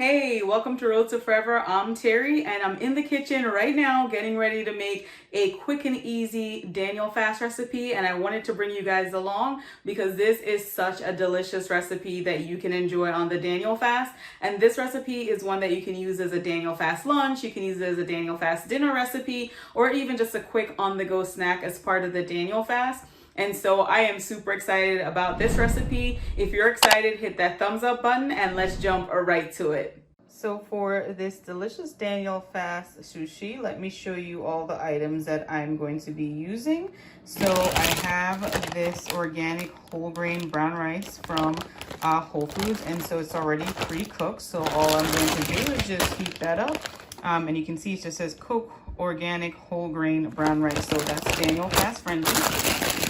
Hey, welcome to Road to Forever. I'm Terry and I'm in the kitchen right now getting ready to make a quick and easy Daniel fast recipe, and I wanted to bring you guys along because this is such a delicious recipe that you can enjoy on the Daniel fast. And this recipe is one that you can use as a Daniel fast lunch, you can use it as a Daniel fast dinner recipe, or even just a quick on-the-go snack as part of the Daniel fast. And so I am super excited about this recipe. If you're excited, hit that thumbs up button and let's jump right to it. So for this delicious Daniel fast sushi, let me show you all the items that I'm going to be using. So I have this organic whole grain brown rice from Whole Foods, and so it's already pre-cooked. So all I'm going to do is just heat that up. And you can see it just says cook organic whole grain brown rice. So that's Daniel fast friendly.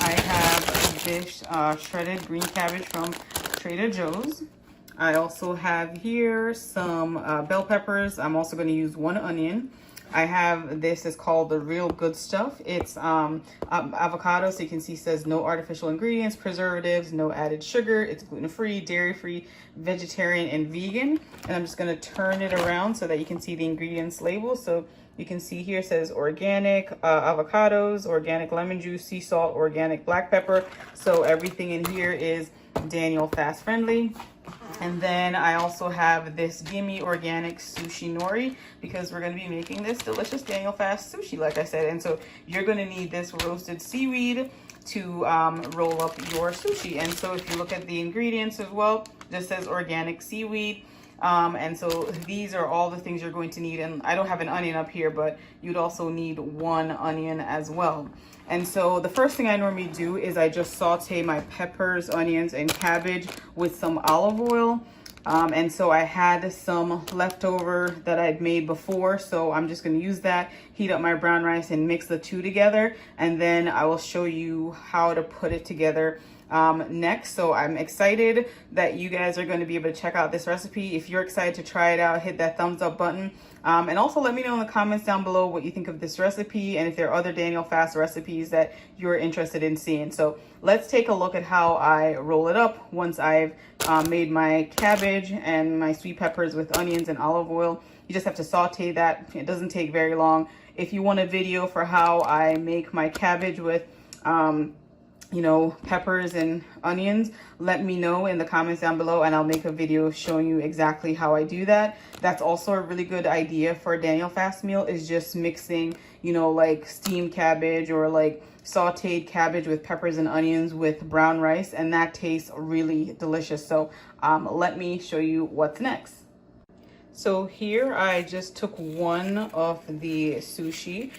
I have this shredded green cabbage from Trader Joe's. I also have here some bell peppers. I'm also going to use 1 onion. I have this, is called the Real Good Stuff. It's avocado, so you can see it says no artificial ingredients, preservatives, no added sugar. It's gluten-free, dairy-free, vegetarian, and vegan. And I'm just going to turn it around so that you can see the ingredients label. So you can see here it says organic avocados, organic lemon juice, sea salt, organic black pepper. So everything in here is Daniel fast friendly. And then I also have this Gimme Organic Sushi Nori because we're going to be making this delicious Daniel fast sushi, like I said. And so you're going to need this roasted seaweed to roll up your sushi. And so if you look at the ingredients as well, this says organic seaweed. And so these are all the things you're going to need. And I don't have an onion up here, but you'd also need 1 onion as well. And so the first thing I normally do is I just saute my peppers, onions, and cabbage with some olive oil. And so I had some leftover that I'd made before, so I'm just going to use that, heat up my brown rice, and mix the two together. And then I will show you how to put it together next. So I'm excited that you guys are going to be able to check out this recipe. If you're excited to try it out, hit that thumbs up button. And also let me know in the comments down below what you think of this recipe and if there are other Daniel fast recipes that you're interested in seeing. So let's take a look at how I roll it up once I've made my cabbage and my sweet peppers with onions and olive oil. You just have to saute that. It doesn't take very long. If you want a video for how I make my cabbage with peppers and onions, let me know in the comments down below and I'll make a video showing you exactly how I do that. That's also a really good idea for a Daniel fast meal, is just mixing, like steamed cabbage or like sauteed cabbage with peppers and onions with brown rice, and that tastes really delicious. So let me show you what's next. So here I just took one of the sushi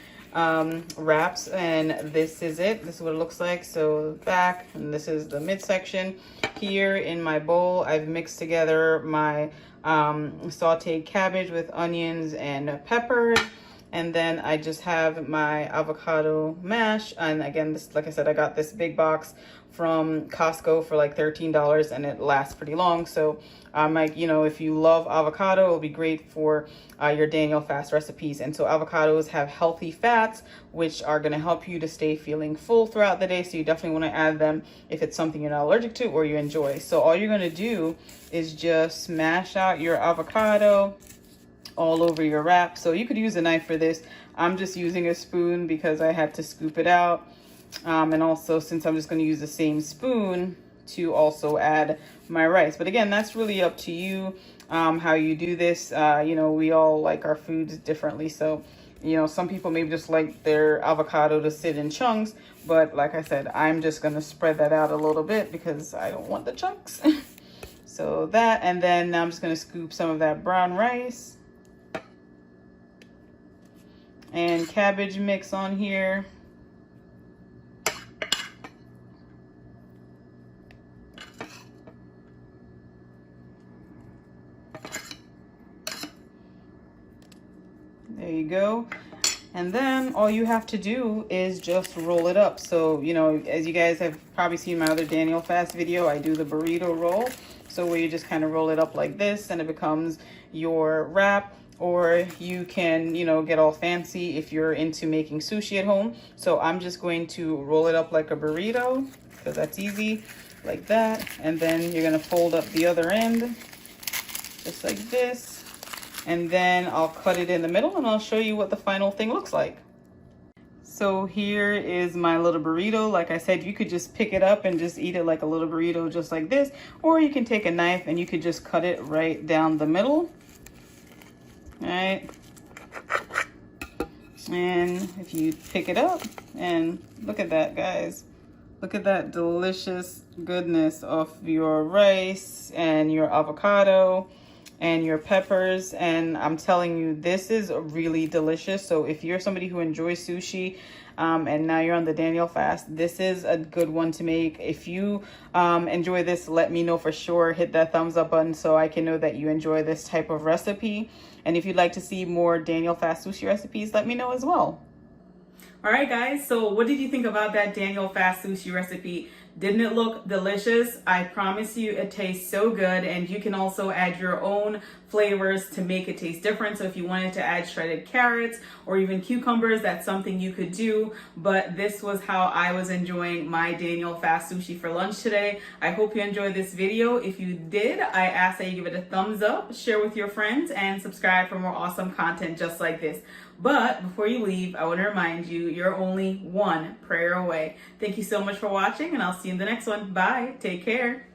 wraps, and this is it. This is what it looks like. So back, and this is the midsection. Here in my bowl, I've mixed together my sauteed cabbage with onions and peppers, and then I just have my avocado mash. And again, this, like I said, I got this big box from Costco for like $13, and it lasts pretty long. So if you love avocado, it'll be great for your Daniel fast recipes. And so avocados have healthy fats, which are going to help you to stay feeling full throughout the day. So you definitely want to add them if it's something you're not allergic to or you enjoy. So all you're going to do is just smash out your avocado all over your wrap. So you could use a knife for this. I'm just using a spoon because I had to scoop it out. And also, since I'm just going to use the same spoon to also add my rice. But again, that's really up to you how you do this. We all like our foods differently. So, some people maybe just like their avocado to sit in chunks. But like I said, I'm just going to spread that out a little bit because I don't want the chunks. So that, and then I'm just going to scoop some of that brown rice and cabbage mix on here. There you go. And then all you have to do is just roll it up. So, as you guys have probably seen my other Daniel fast video, I do the burrito roll. So where you just kind of roll it up like this and it becomes your wrap. Or you can, get all fancy if you're into making sushi at home. So I'm just going to roll it up like a burrito because that's easy, like that. And then you're going to fold up the other end just like this. And then I'll cut it in the middle and I'll show you what the final thing looks like. So here is my little burrito. Like I said, you could just pick it up and just eat it like a little burrito, just like this. Or you can take a knife and you could just cut it right down the middle. All right. And if you pick it up, and look at that, guys. Look at that delicious goodness of your rice and your avocado and your peppers. And I'm telling you, this is really delicious. So if you're somebody who enjoys sushi, and now you're on the Daniel fast, this is a good one to make. If you enjoy this, let me know for sure. Hit that thumbs up button so I can know that you enjoy this type of recipe. And if you'd like to see more Daniel fast sushi recipes, let me know as well. All right, guys, so what did you think about that Daniel fast sushi recipe? Didn't it look delicious? I promise you it tastes so good, and you can also add your own flavors to make it taste different. So if you wanted to add shredded carrots or even cucumbers, that's something you could do. But this was how I was enjoying my Daniel fast sushi for lunch today. I hope you enjoyed this video. If you did, I ask that you give it a thumbs up, share with your friends, and subscribe for more awesome content just like this. But before you leave, I want to remind you, you're only one prayer away. Thank you so much for watching, and I'll see you in the next one. Bye. Take care.